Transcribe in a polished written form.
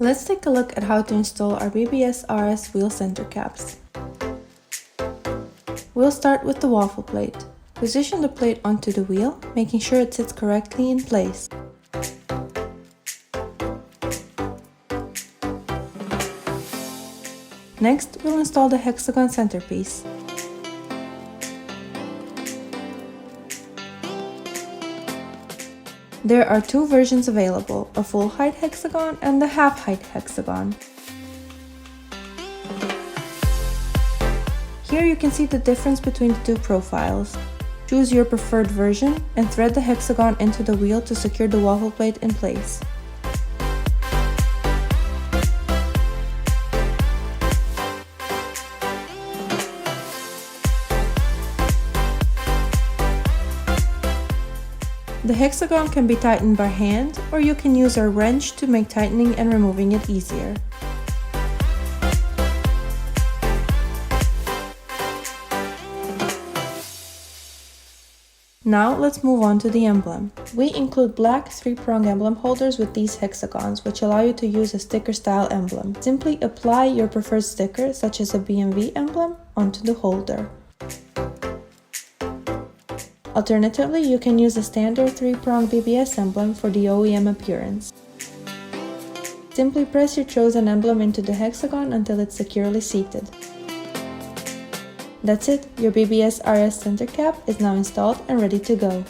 Let's take a look at how to install our BBS RS wheel center caps. We'll start with the waffle plate. Position the plate onto the wheel, making sure it sits correctly in place. Next, we'll install the Hexagon centerpiece. There are two versions available, a full height hexagon and the half height hexagon. Here you can see the difference between the two profiles. Choose your preferred version and thread the hexagon into the wheel to secure the waffle plate in place. The hexagon can be tightened by hand, or you can use a wrench to make tightening and removing it easier. Now let's move on to the emblem. We include black 3-prong emblem holders with these hexagons, which allow you to use a sticker style emblem. Simply apply your preferred sticker, such as a B&V emblem, onto the holder. Alternatively, you can use a standard 3-prong BBS emblem for the OEM appearance. Simply press your chosen emblem into the hexagon until it's securely seated. That's it, your BBS RS center cap is now installed and ready to go.